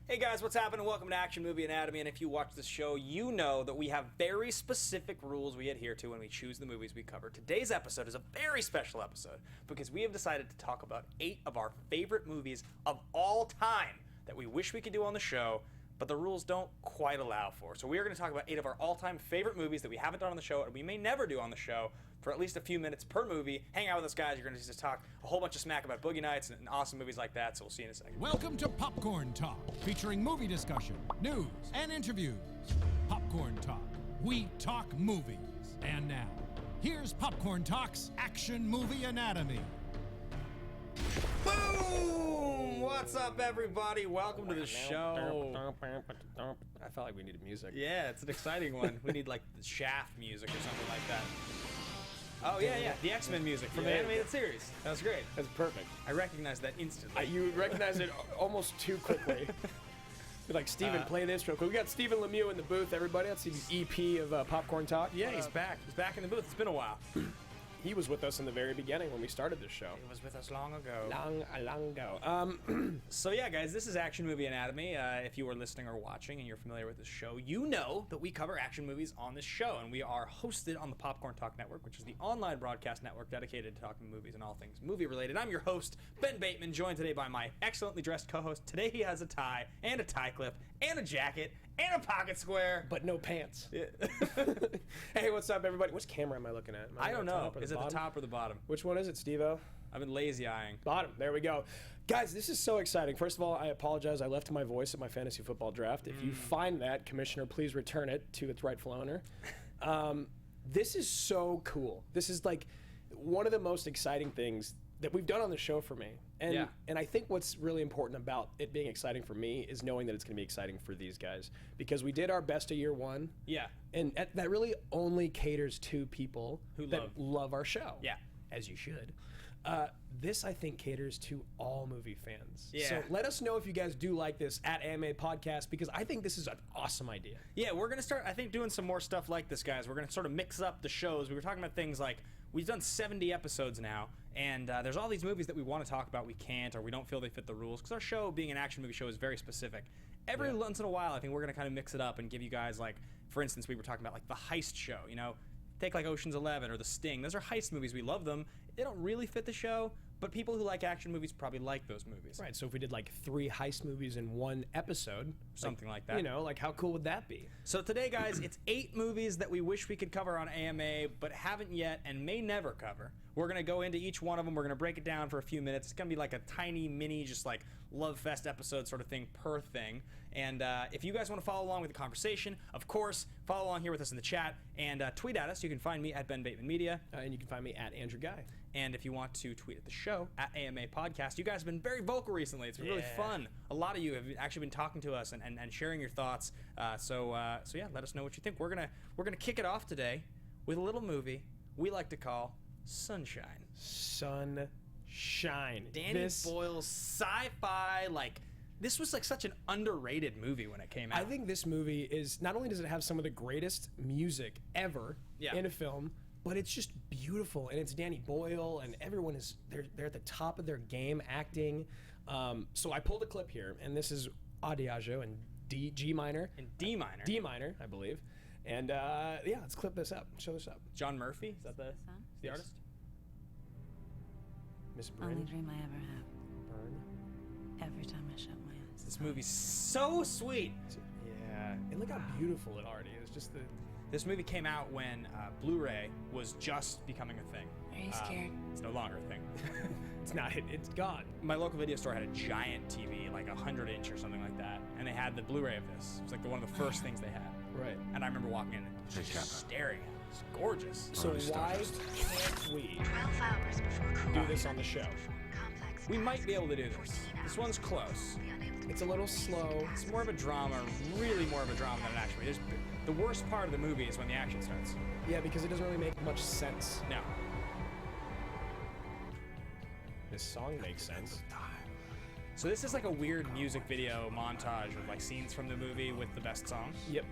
Hey guys, what's happening? Welcome to Action Movie Anatomy, and if you watch this show, you know that we have very specific rules we adhere to when we choose the movies we cover. Today's episode is a very special episode because we have decided to talk about 8 of our favorite movies of all time that we wish we could do on the show, but the rules don't quite allow for. So we are going to talk about 8 of our all-time favorite movies that we haven't done on the show and we may never do on the show for at least a few minutes per movie. Hang out with us, guys. You're going to just talk a whole bunch of smack about Boogie Nights and awesome movies like that, so we'll see you in a second. Welcome to Popcorn Talk, featuring movie discussion, news, and interviews. Popcorn Talk. We talk movies. And now, here's Popcorn Talk's Action Movie Anatomy. Boom! What's up, everybody? Welcome to the show. I felt like we needed music. Yeah, it's an exciting one. We need like the Shaft music or something like that. Oh yeah, the X-Men music from the animated series. That was great. That's perfect. I recognized that instantly. You recognized it almost too quickly. You're like, Steven, play this real quick. We got Stephen Lemieux in the booth, everybody. That's the EP of Popcorn Talk. Yeah, he's back. He's back in the booth. It's been a while. He was with us in the very beginning when we started this show. He was with us long ago. Long ago. So yeah, guys, this is Action Movie Anatomy. If you are listening or watching and you're familiar with this show, you know that we cover action movies on this show, and we are hosted on the Popcorn Talk Network, which is the online broadcast network dedicated to talking movies and all things movie-related. I'm your host, Ben Bateman, joined today by my excellently dressed co-host. Today he has a tie and a tie clip and a jacket and a pocket square. But no pants. Yeah. Hey, what's up, everybody? Which camera am I looking at? I don't know. Is it the top or the bottom? Which one is it, Steve-O? I've been lazy eyeing. Bottom. There we go. Guys, this is so exciting. First of all, I apologize. I left my voice at my fantasy football draft. If you find that, Commissioner, please return it to its rightful owner. This is so cool. This is like one of the most exciting things that we've done on the show for me. And I think what's really important about it being exciting for me is knowing that it's going to be exciting for these guys. Because we did our best of year one. Yeah. And that really only caters to people who love our show. Yeah. As you should. This, I think, caters to all movie fans. Yeah. So let us know if you guys do like this at AMA Podcast, because I think this is an awesome idea. Yeah, we're going to start, I think, doing some more stuff like this, guys. We're going to sort of mix up the shows. We were talking about things like, we've done 70 episodes now, and there's all these movies that we want to talk about, we can't, or we don't feel they fit the rules, because our show, being an action movie show, is very specific. Every once in a while, I think we're going to kind of mix it up and give you guys, like, for instance, we were talking about, like, the heist show, you know? Take like Ocean's 11 or The Sting. Those are heist movies. We love them. They don't really fit the show, but people who like action movies probably like those movies. Right, so if we did like 3 heist movies in one episode. Something like that. You know, like how cool would that be? So today, guys, it's 8 movies that we wish we could cover on AMA, but haven't yet and may never cover. We're going to go into each one of them. We're going to break it down for a few minutes. It's going to be like a tiny, mini, just like Love Fest episode sort of thing per thing. And if you guys want to follow along with the conversation, of course, follow along here with us in the chat and tweet at us. You can find me at Ben Bateman Media. And you can find me at Andrew Ghai. And if you want to tweet at the show, at AMA Podcast. You guys have been very vocal recently. It's been really fun. A lot of you have actually been talking to us and sharing your thoughts. So yeah, let us know what you think. We're gonna kick it off today with a little movie we like to call Sunshine. Sunshine. Danny Boyle's sci-fi, like, this was like such an underrated movie when it came out. I think this movie is, not only does it have some of the greatest music ever in a film, but it's just beautiful, and it's Danny Boyle, and everyone is, they're at the top of their game acting. So I pulled a clip here, and this is Adagio in G minor. In D minor. D minor, I believe. And yeah, let's clip this up. Show this up. John Murphy, is that the artist? Miss Bryn. Only dream I ever have. Burn. Every time I shut my eyes. This movie's so sweet. Yeah, and look how beautiful it already is. Just the. This movie came out when Blu-ray was just becoming a thing. Are you scared? It's no longer a thing. It's not. It's gone. My local video store had a giant TV, like 100-inch or something like that, and they had the Blu-ray of this. It was like one of the first things they had. Right. And I remember walking in and just staring at it. It's gorgeous. So why can't we 12 hours before do this on the show? We might be able to do this. This one's close. It's a little slow. It's more of a drama, really more of a drama than an action movie. The worst part of the movie is when the action starts. Yeah, because it doesn't really make much sense. No. This song makes sense. So this is like a weird music video montage of like scenes from the movie with the best song. Yep.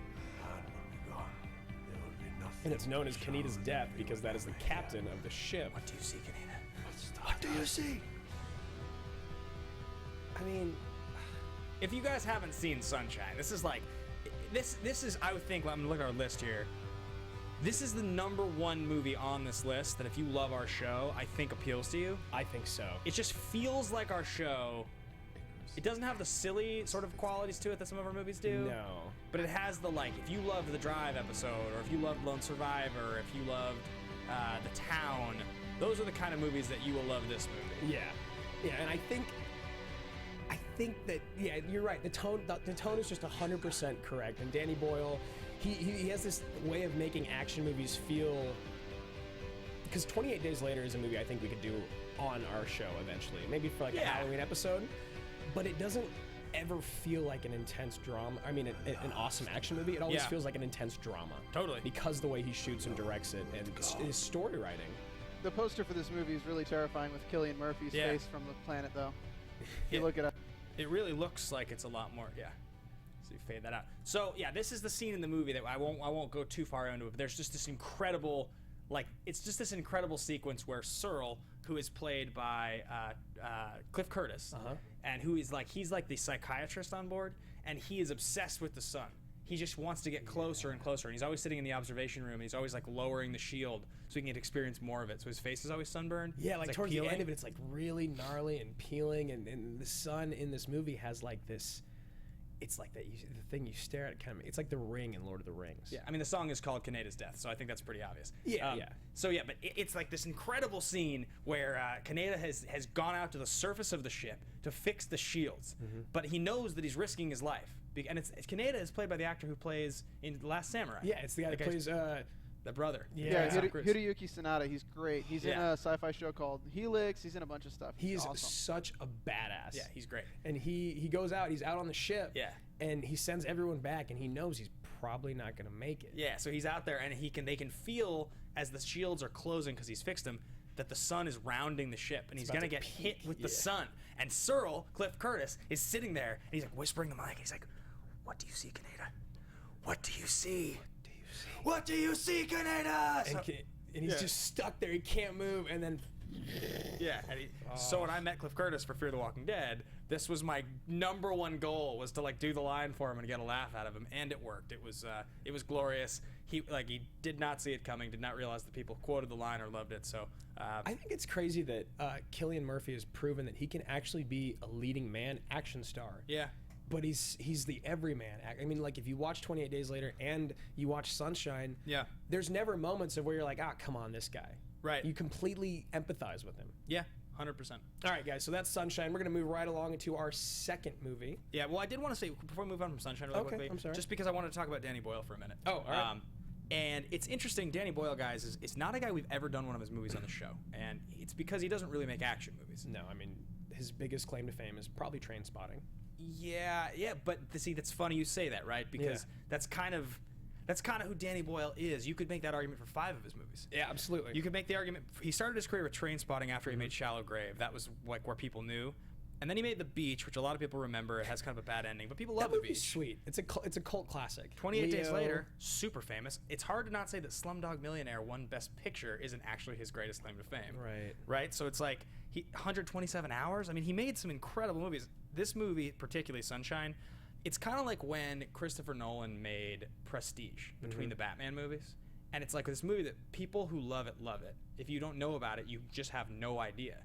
And it's known as Kanita's death because that is the captain of the ship. What do you see, Kanita? What do you see? I mean, if you guys haven't seen Sunshine, this is like, this is, I would think, I'm gonna look at our list here. This is the #1 movie on this list that if you love our show, I think appeals to you. I think so. It just feels like our show. It doesn't have the silly sort of qualities to it that some of our movies do. No. But it has the, like, if you loved the Drive episode, or if you loved Lone Survivor, if you loved The Town, those are the kind of movies that you will love this movie. Yeah, and I think that, yeah, you're right. The tone is just 100% correct. And Danny Boyle, he has this way of making action movies feel, because 28 Days Later is a movie I think we could do on our show eventually, maybe for like a Halloween episode, but it doesn't ever feel like an intense drama. I mean, an awesome action movie. It always feels like an intense drama. Totally. Because the way he shoots and directs it, and his story writing. The poster for this movie is really terrifying with Cillian Murphy's face from the planet, though. You look it up. It really looks like it's a lot more, So you fade that out. So yeah, this is the scene in the movie that I won't go too far into it, but there's just this incredible, like, it's just this incredible sequence where Searle, who is played by Cliff Curtis, and who is like, he's like the psychiatrist on board, and he is obsessed with the sun. He just wants to get closer and closer, and he's always sitting in the observation room, and he's always like lowering the shield so he can experience more of it. So his face is always sunburned. Yeah, like towards peeling. the end of it, it's like really gnarly and peeling, and the sun in this movie has like this. It's like the thing you stare at, kind of. It's like the ring in Lord of the Rings. Yeah, I mean the song is called Kaneda's Death, so I think that's pretty obvious. Yeah. So yeah, but it's like this incredible scene where Kaneda has gone out to the surface of the ship to fix the shields, but he knows that he's risking his life. And Kaneda is played by the actor who plays in The Last Samurai. Yeah, it's the guy that plays the brother. Yeah, Tom Cruise. Hideyuki Sanada. He's great. He's in a sci-fi show called Helix. He's in a bunch of stuff. He's awesome. such a badass. Yeah, he's great. And he goes out. He's out on the ship. Yeah. And he sends everyone back, and he knows he's probably not going to make it. Yeah, so he's out there, and they can feel as the shields are closing because he's fixed them that the sun is rounding the ship, and he's gonna get hit with the sun. And Searle, Cliff Curtis, is sitting there, and he's like whispering the mic. And he's like, "What do you see, Kaneda? What do you see? What do you see, Kaneda?" And he's just stuck there. He can't move. And then, so when I met Cliff Curtis for Fear the Walking Dead, this was my #1 goal, was to like do the line for him and get a laugh out of him, and it worked. It was glorious. He did not see it coming, did not realize that people quoted the line or loved it. So I think it's crazy that Cillian Murphy has proven that he can actually be a leading man action star. Yeah. But he's the everyman. I mean, like, if you watch 28 Days Later and you watch Sunshine, there's never moments of where you're like, come on, this guy. Right. You completely empathize with him. Yeah, 100%. All right, guys, so that's Sunshine. We're going to move right along into our second movie. Yeah, well, I did want to say, before we move on from Sunshine really quickly, I'm sorry. just because I wanted to talk about Danny Boyle for a minute. Oh, all right. And it's interesting, Danny Boyle, guys, is not a guy we've ever done one of his movies on the show. And it's because he doesn't really make action movies. No, I mean, his biggest claim to fame is probably Trainspotting. Yeah, but see, that's funny you say that, right? Because that's kind of who Danny Boyle is. You could make that argument for 5 of his movies. Yeah, absolutely. You could make the argument. He started his career with Trainspotting after he made Shallow Grave. That was like where people knew. And then he made The Beach, which a lot of people remember. It has kind of a bad ending, but people love The Beach. Sweet. It's a cult classic. 28 Days Later, super famous. It's hard to not say that Slumdog Millionaire won Best Picture isn't actually his greatest claim to fame. Right? So it's like 127 Hours. I mean, he made some incredible movies. This movie, particularly Sunshine, it's kind of like when Christopher Nolan made Prestige between the Batman movies. And it's like this movie that people who love it, love it. If you don't know about it, you just have no idea.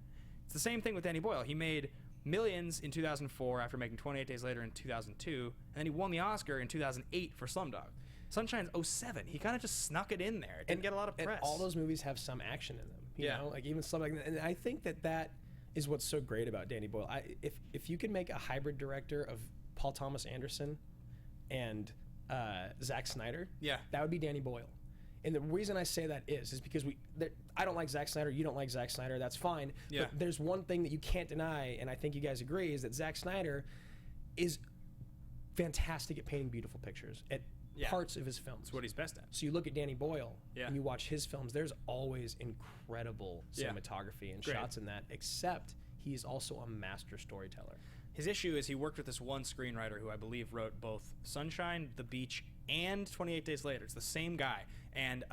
It's the same thing with Danny Boyle. He made Millions in 2004 after making 28 Days Later in 2002, and then he won the Oscar in 2008 for Slumdog. Sunshine's 07. He kind of just snuck it in there. It didn't get a lot of press. And all those movies have some action in them. You know? Like even Slumdog. And I think that is what's so great about Danny Boyle. If you can make a hybrid director of Paul Thomas Anderson and Zack Snyder, that would be Danny Boyle. And the reason I say that is because I don't like Zack Snyder, you don't like Zack Snyder, that's fine. But there's one thing that you can't deny, and I think you guys agree, is that Zack Snyder is fantastic at painting beautiful pictures at parts of his films. That's what he's best at. So you look at Danny Boyle, and you watch his films, there's always incredible cinematography and shots in that, except he's also a master storyteller. His issue is he worked with this one screenwriter who I believe wrote both Sunshine, The Beach, and 28 Days Later. It's the same guy. And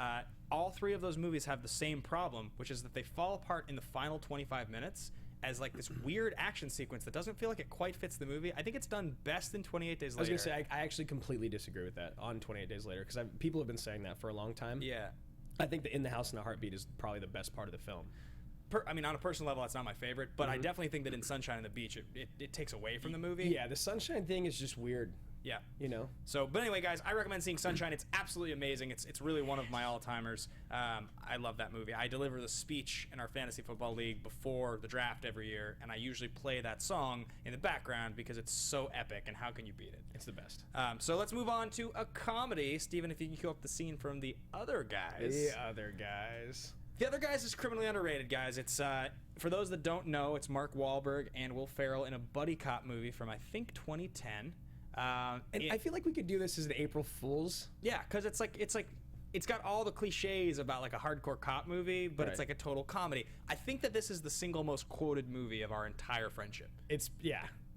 all 3 of those movies have the same problem, which is that they fall apart in the final 25 minutes, as like this weird action sequence that doesn't feel like it quite fits the movie. I think it's done best in 28 Days Later. I was gonna say I actually completely disagree with that on 28 Days Later because people have been saying that for a long time. Yeah. I think the In the House and a Heartbeat is probably the best part of the film. I mean, on a personal level, that's not my favorite, but I definitely think that in Sunshine on the Beach, it takes away from the movie. Yeah, the sunshine thing is just weird. Yeah. You know? So, but anyway, guys, I recommend seeing Sunshine. It's absolutely amazing. It's really one of my all-timers. I love that movie. I deliver the speech in our fantasy football league before the draft every year, and I usually play that song in the background because it's so epic, and how can you beat it? It's the best. So let's move on to a comedy. Steven, if you can cue up the scene from The Other Guys. The Other Guys. The Other Guys is criminally underrated, guys. It's for those that don't know, it's Mark Wahlberg and Will Ferrell in a buddy cop movie from I think 2010. And I feel like we could do this as an April Fool's. Yeah, because it's got all the cliches about like a hardcore cop movie, but it's like a total comedy. I think that this is the single most quoted movie of our entire friendship.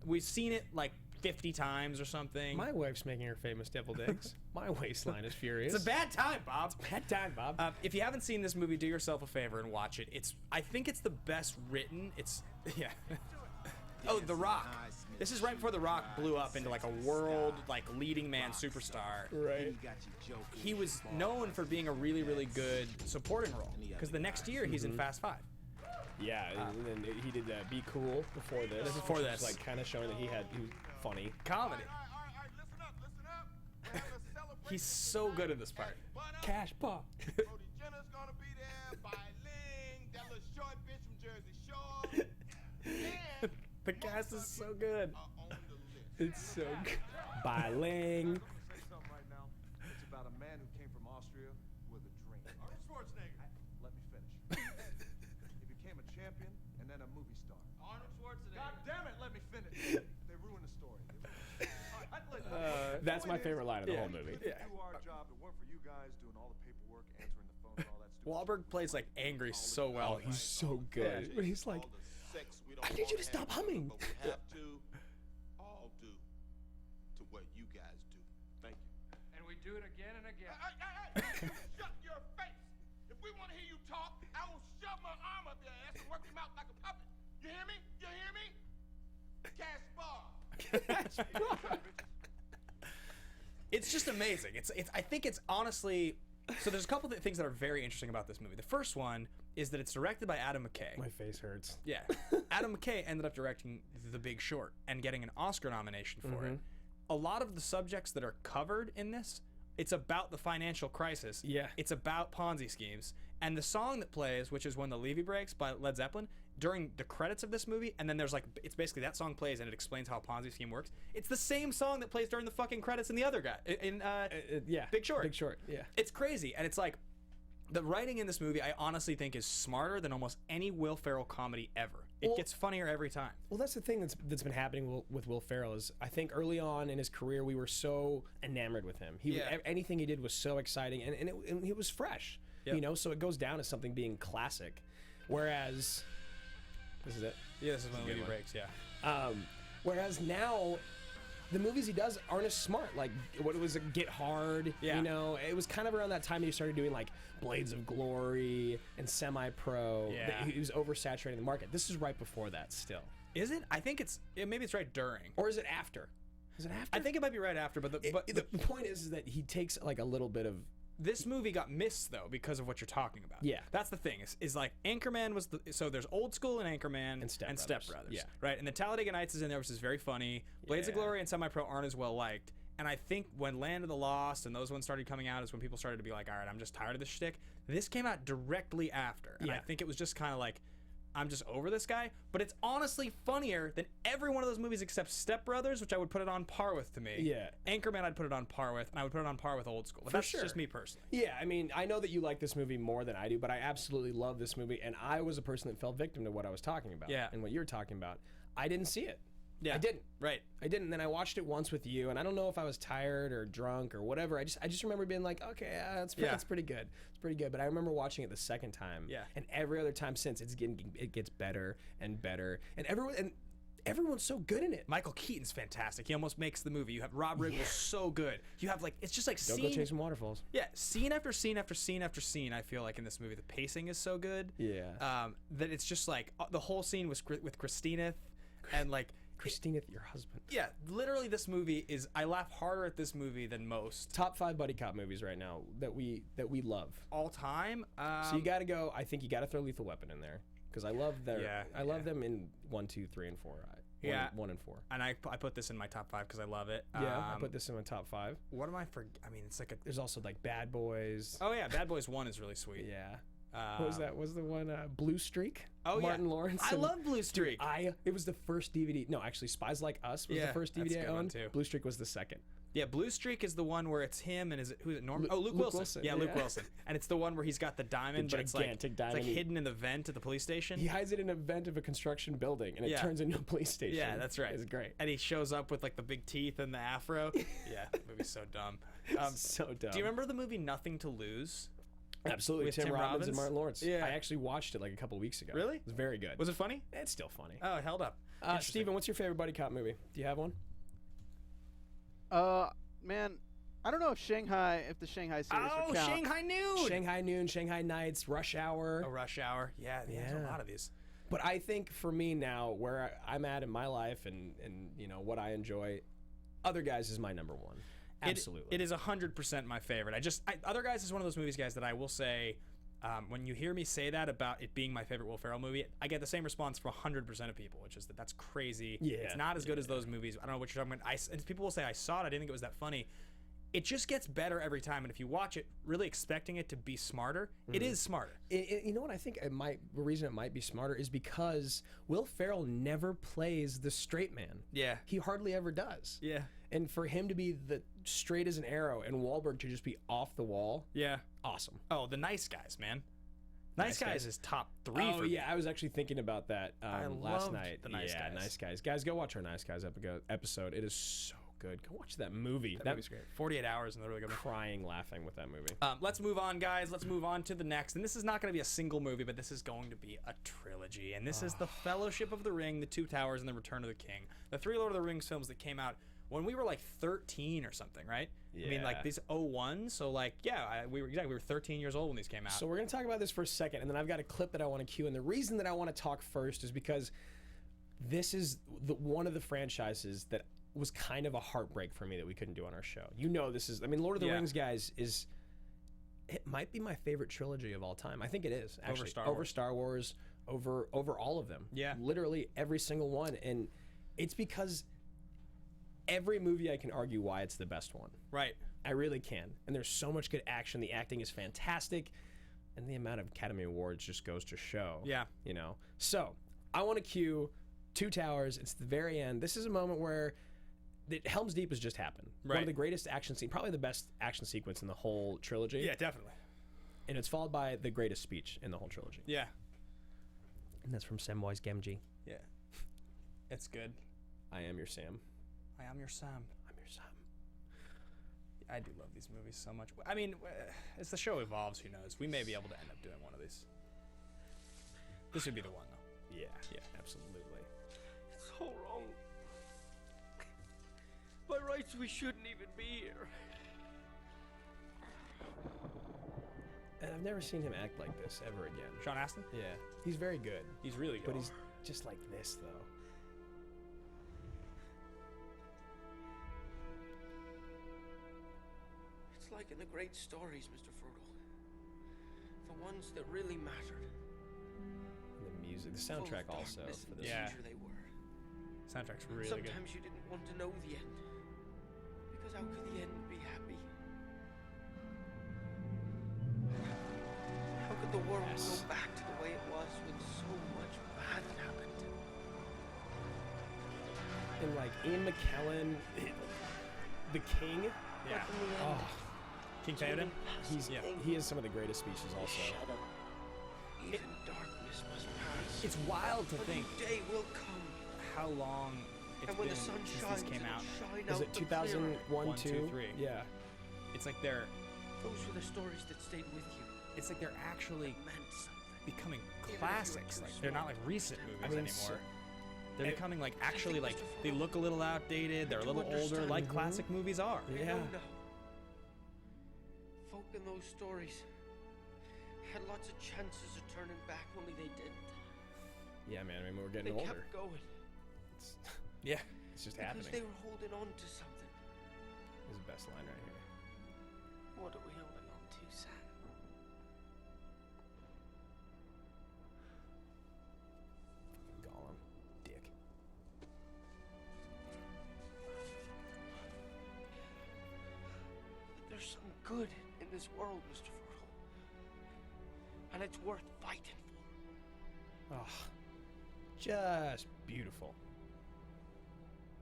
We've seen it like 50 times or something. My wife's making her famous deviled eggs. My waistline is furious. It's a bad time, Bob. It's a bad time, Bob. If you haven't seen this movie, do yourself a favor and watch it. I think it's the best written. Yeah. Oh, The Rock. This is right before The Rock blew up into like a world like leading man superstar. Right. He was known for being a really, really good supporting role because the next year he's in Fast 5. Yeah, and then he did Be Cool before this. Before which this. was, like kind of showing that he was funny. Comedy. He's so good at this part. Cash pop. The cast is so good. It's so good. Biling. Say something right now. It's about a man who came from Austria with a dream. Arnold Schwarzenegger. Let me finish. He became a champion and then a movie star. Arnold Schwarzenegger. God damn it, let me finish. They ruined the story. That's my favorite line of the whole movie. We do our job. It weren't for you guys doing all the paperwork, answering the phone, and all that stupid Wahlberg plays like angry so well. He's so good. But he's like, I need you to stop humming. But we have to all do to what you guys do. Thank you. And we do it again and again. Hey, shut your face. If we want to hear you talk, I will shove my arm up your ass and work your mouth like a puppet. You hear me? You hear me? Cash bar. It's just amazing. I think it's honestly. So there's a couple of things that are very interesting about this movie. The first one is that it's directed by Adam McKay. My face hurts. Yeah. Adam McKay ended up directing The Big Short and getting an Oscar nomination for it. A lot of the subjects that are covered in this, it's about the financial crisis. Yeah. It's about Ponzi schemes. And the song that plays, which is When the Levee Breaks by Led Zeppelin, during the credits of this movie, and then there's like, it's basically that song plays and it explains how a Ponzi scheme works. It's the same song that plays during the fucking credits in The Other Guy, in yeah. Big Short. Big Short, yeah. It's crazy. And it's like, the writing in this movie, I honestly think, is smarter than almost any Will Ferrell comedy ever. It gets funnier every time. Well, that's the thing that's been happening with Will Ferrell is I think early on in his career we were so enamored with him. Anything he did was so exciting and it was fresh. Yep. You know, so it goes down as something being classic. Whereas this is it. Yeah, this is When the Levee Breaks. Yeah. Whereas now, the movies he does aren't as smart. Like, what was it, Get Hard? Yeah. You know, it was kind of around that time he started doing like Blades of Glory and Semi-Pro. Yeah. He was oversaturating the market. This is right before that still. Is it? I think maybe it's right during. Or is it after? Is it after? I think it might be right after, but the point is that he takes like a little bit of. This movie got missed though because of what you're talking about. Yeah. That's the thing. Is like Anchorman was so there's Old School and Anchorman And Step Brothers. Yeah. Right. And the Talladega Nights is in there, which is very funny. Blades of Yeah. Glory and Semi-Pro aren't as well liked. And I think when Land of the Lost and those ones started coming out is when people started to be like, all right, I'm just tired of this shtick. This came out directly after. And I Yeah. think it was just kind of like, I'm just over this guy. But it's honestly funnier than every one of those movies except Step Brothers, which I would put it on par with to me. Yeah. Anchorman I'd put it on par with, and I would put it on par with Old School. But For that's sure. just me personally. Yeah, I mean, I know that you like this movie more than I do, but I absolutely love this movie, and I was a person that fell victim to what I was talking about. Yeah. And what you were talking about. I didn't see it. Yeah. I didn't. Right. I didn't. Then I watched it once with you, and I don't know if I was tired or drunk or whatever. I just remember being like, okay, it's pretty good. It's pretty good. But I remember watching it the second time. Yeah. And every other time since, it gets better and better. And everyone's so good in it. Michael Keaton's fantastic. He almost makes the movie. You have Rob Riggle so good. You have like it's just like Don't go chasing waterfalls. Yeah, scene after scene after scene after scene. I feel like in this movie the pacing is so good. Yeah. That it's just like the whole scene was with Kristian and like Kristian, your husband. yeah, literally this movie is. I laugh harder at this movie than most Top 5 buddy cop movies right now that we love. all time. So you got to go. I think you got to throw Lethal Weapon in there because I love love them in 1, 2, 3, and 4. One and 4. And I put this in my top 5 because I love it. Yeah, I put this in my top 5. What am I for? I mean, it's like a. There's also like Bad Boys. Oh yeah, Bad Boys 1 is really sweet. Yeah. What was that? Was the one Blue Streak? Oh Martin yeah, Lawrence. I love Blue Streak. It was the first DVD. No, actually, Spies Like Us was the first that's a DVD I good one, owned. too. Blue Streak was the second. Yeah, Blue Streak is the one where it's him and who's it? Norman? Luke Wilson. Yeah, Luke Wilson. And it's the one where he's got the diamond, but it's like gigantic diamond. It's like hidden in the vent at the police station. He hides it in a vent of a construction building, and it turns into a police station. Yeah, that's right. It's great. And he shows up with like the big teeth and the afro. Yeah, the movie's so dumb. So dumb. Do you remember the movie Nothing to Lose? Absolutely. with Tim Tim Robbins and Robbins? Martin Lawrence. Yeah. I actually watched it like a couple weeks ago. Really? It was very good. Was it funny? It's still funny. Oh, it held up. Interesting. Steven, what's your favorite buddy cop movie? Do you have one? Man, I don't know if the Shanghai series would count. Shanghai Noon. Shanghai Noon, Shanghai Nights, Rush Hour. Oh, Rush Hour. Yeah, there's a lot of these. But I think for me now, where I'm at in my life and you know what I enjoy, Other Guys is my number one. Absolutely. It is 100% my favorite. Other Guys is one of those movies, guys, that I will say, when you hear me say that about it being my favorite Will Ferrell movie, I get the same response from 100% of people, which is that's crazy. Yeah. It's not as good as those movies. I don't know what you're talking about. And people will say, I saw it. I didn't think it was that funny. It just gets better every time. And if you watch it really expecting it to be smarter, it is smarter. You know what I think the reason it might be smarter is because Will Ferrell never plays the straight man. Yeah. He hardly ever does. Yeah. And for him to be the straight as an arrow and Wahlberg to just be off the wall, Yeah. awesome. Oh, The Nice Guys, man. Nice Guys is top 3 Oh for yeah, me. I was actually thinking about that last loved night. The Nice Guys. Nice Guys. Guys, go watch our Nice Guys episode. It is so good. Go watch that movie. That movie's great. 48 hours and they're really good. Crying, laughing with that movie. Let's move on, guys. Let's move on to the next. And this is not going to be a single movie, but this is going to be a trilogy. And this is The Fellowship of the Ring, The Two Towers, and The Return of the King. The 3 Lord of the Rings films that came out when we were like 13 or something, right? Yeah. I mean, like these 01. So like, yeah, we were 13 years old when these came out. So we're going to talk about this for a second, and then I've got a clip that I want to cue. And the reason that I want to talk first is because this is one of the franchises that was kind of a heartbreak for me that we couldn't do on our show. You know, this is, I mean, Lord of the Rings, guys, it might be my favorite trilogy of all time. I think it is, actually. Over Star Wars, over all of them. Yeah. Literally every single one. And it's because every movie I can argue why it's the best one. Right. I really can. And there's so much good action. The acting is fantastic. And the amount of Academy Awards just goes to show. Yeah. You know? So, I want to cue Two Towers. It's the very end. This is a moment where Helm's Deep has just happened. Right. One of the greatest action scenes, probably the best action sequence in the whole trilogy. Yeah, definitely. And it's followed by the greatest speech in the whole trilogy. Yeah. And that's from Samwise Gamgee. Yeah. It's good. I am your Sam. I am your Sam. I'm your Sam. I do love these movies so much. I mean, as the show evolves, who knows? We may be able to end up doing one of these. This would be the one, though. Yeah. Yeah, absolutely. It's all wrong. By rights, we shouldn't even be here. And I've never seen him act like this ever again. Sean Astin? Yeah. He's very good. He's really good. But he's just like this, though. It's like in the great stories, Mr. Frugal. The ones that really mattered. And the music, the soundtrack Full of also. darkness For and this. Yeah. danger they were. Soundtrack's really good. Sometimes you didn't want to know the end. Because how could the end be happy? How could the world Yes. go back to the way it was when so much bad happened? And like Ian McKellen, the King. Yeah. But in the end, Oh, King Theoden? he has some of the greatest speeches the also. shadow, even darkness must pass. It's wild to A think new day will come. how long it's And when been the sun since shines, these came out. it'll shine Was out it the 2001, clearer. 1, 2, 2? 3. Yeah. It's like they're Those were the stories that stayed with you. actually Meant something. becoming Even if you were classics. too Like they're not like recent I movies mean, anymore. They're becoming like actually like they look a little outdated. They're a little older, like classic movies are. Yeah. Folk in those stories had lots of chances of turning back, only they didn't. Yeah, man. I mean, we're They getting older. kept going It's, Yeah. it's just because happening. they were holding on to something. This is the best line right here. What are we holding on to, Sam? Gollum, dick. There's some good in this world, Mr. Fertile. And it's worth fighting for. Oh, just beautiful.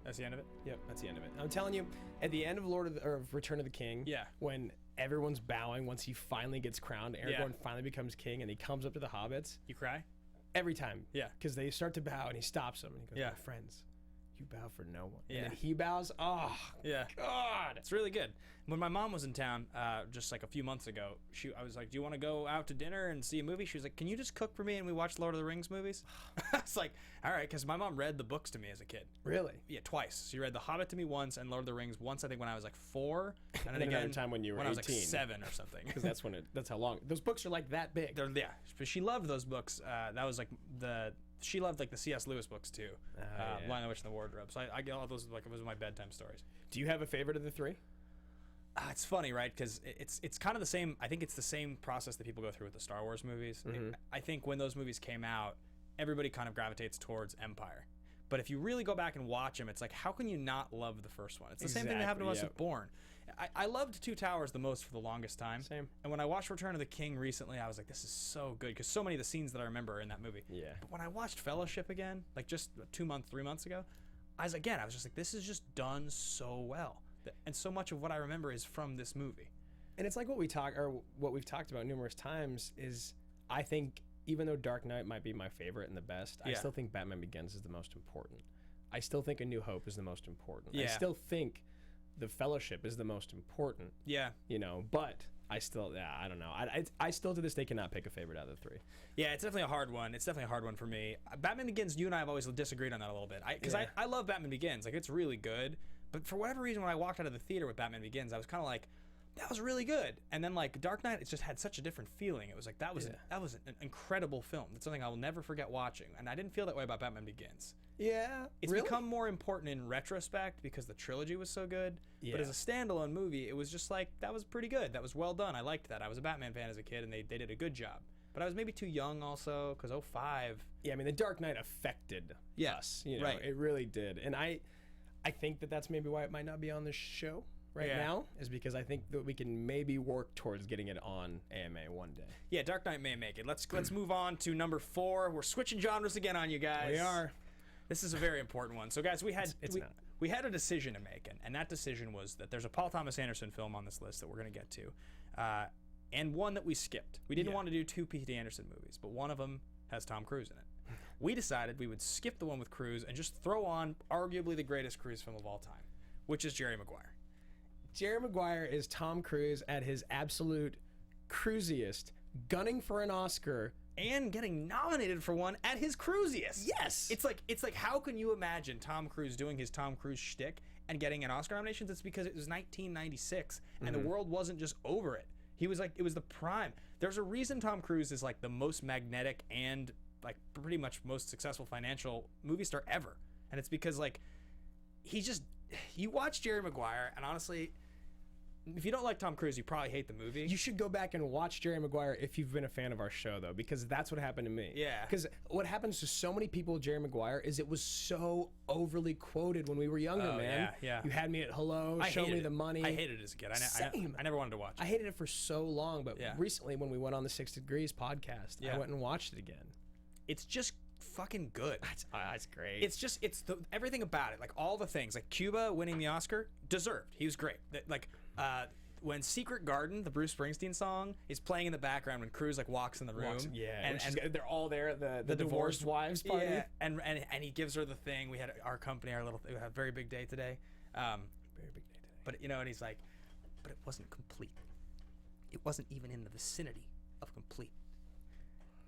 That's the end of it. Yep, that's the end of it. I'm telling you, at the end of Return of the King, Yeah. when everyone's bowing, once he finally gets crowned, Aragorn finally becomes king, and he comes up to the hobbits, You cry? every time. Yeah. Because they start to bow, and he stops them, and he goes, Yeah. "My friends, you bow for no one." Yeah. And then he bows. Oh, Yeah. God. It's really good. When my mom was in town, just like a few months ago, I was like, "Do you want to go out to dinner and see a movie?" She was like, "Can you just cook for me and we watch Lord of the Rings movies?" I was like, "All right," because my mom read the books to me as a kid. Really? Yeah, twice. She read The Hobbit to me once and Lord of the Rings once. I think when I was like 4, and then then another again time when you were I was like 18. 7 or something. Because that's how long. Those books are like that big. Yeah, but she loved those books. That was like she loved like the C.S. Lewis books too. yeah. Lion, the Witch, and the Wardrobe. So I get all those like those are my bedtime stories. Do you have a favorite of the three? It's funny, right? Because it's kind of the same. I think it's the same process that people go through with the Star Wars movies. I think when those movies came out, everybody kind of gravitates towards Empire. But if you really go back and watch them, it's like, how can you not love the first one? It's the same thing that happened to us with Bourne. I loved Two Towers the most for the longest time. Same. And when I watched Return of the King recently, I was like, this is so good. Because so many of the scenes that I remember are in that movie. Yeah. But when I watched Fellowship again, like just 3 months ago, I was just like, this is just done so well. And so much of what I remember is from this movie. And it's like what we've talked about numerous times is, I think, even though Dark Knight might be my favorite and the best, I Yeah. still think Batman Begins is the most important. I still think A New Hope is the most important. I Yeah. still think The Fellowship is the most important. Yeah. But I still, I don't know. I still to this day cannot pick a favorite out of the three. Yeah, it's definitely a hard one. It's definitely a hard one for me. Batman Begins, you and I have always disagreed on that a little bit. Because Yeah. I love Batman Begins. Like, it's really good. But for whatever reason, when I walked out of the theater with Batman Begins, I was kind of like, that was really good. And then, like, Dark Knight, it just had such a different feeling. It was like, that was an incredible film. That's something I will never forget watching. And I didn't feel that way about Batman Begins. Yeah. It's become more important in retrospect because the trilogy was so good. Yeah. But as a standalone movie, it was just like, that was pretty good. That was well done. I liked that. I was a Batman fan as a kid, and they did a good job. But I was maybe too young also, because 2005. Yeah, I mean, The Dark Knight affected us. right. It really did. And I think that's maybe why it might not be on this show right now, is because I think that we can maybe work towards getting it on AMA one day. Yeah, Dark Knight may make it. Let's move on to number 4. We're switching genres again on you guys. We are. This is a very important one. So, guys, we had not. we had a decision to make, and that decision was that there's a Paul Thomas Anderson film on this list that we're going to get to, and one that we skipped. We didn't want to do 2 P.T. Anderson movies, but one of them has Tom Cruise in it. We decided we would skip the one with Cruise and just throw on arguably the greatest Cruise film of all time, which is Jerry Maguire. Jerry Maguire is Tom Cruise at his absolute cruisiest, gunning for an Oscar. And getting nominated for one at his cruisiest. Yes. It's like how can you imagine Tom Cruise doing his Tom Cruise shtick and getting an Oscar nomination? It's because it was 1996 and the world wasn't just over it. He was like, it was the prime. There's a reason Tom Cruise is like the most magnetic and like pretty much most successful financial movie star ever. And it's because like you watch Jerry Maguire, and honestly, if you don't like Tom Cruise, you probably hate the movie. You should go back and watch Jerry Maguire if you've been a fan of our show, though, because that's what happened to me. Yeah. Because what happens to so many people with Jerry Maguire is it was so overly quoted when we were younger, man. Yeah. You had me at hello, show me hated the it. money. I hated it as a kid. Same. I never wanted to watch it. I hated it for so long, but Yeah. recently when we went on the 6 Degrees podcast, I went and watched it again. It's just fucking good. That's great. It's everything about it, like all the things, like Cuba winning the Oscar, deserved. He was great. Like when Secret Garden, the Bruce Springsteen song, is playing in the background when Cruise like walks in the room, and they're all there at the divorced wives party. Yeah, and he gives her the thing. We had our company, we had a very big day today. Very big day today. But and he's like, but it wasn't complete. It wasn't even in the vicinity of complete.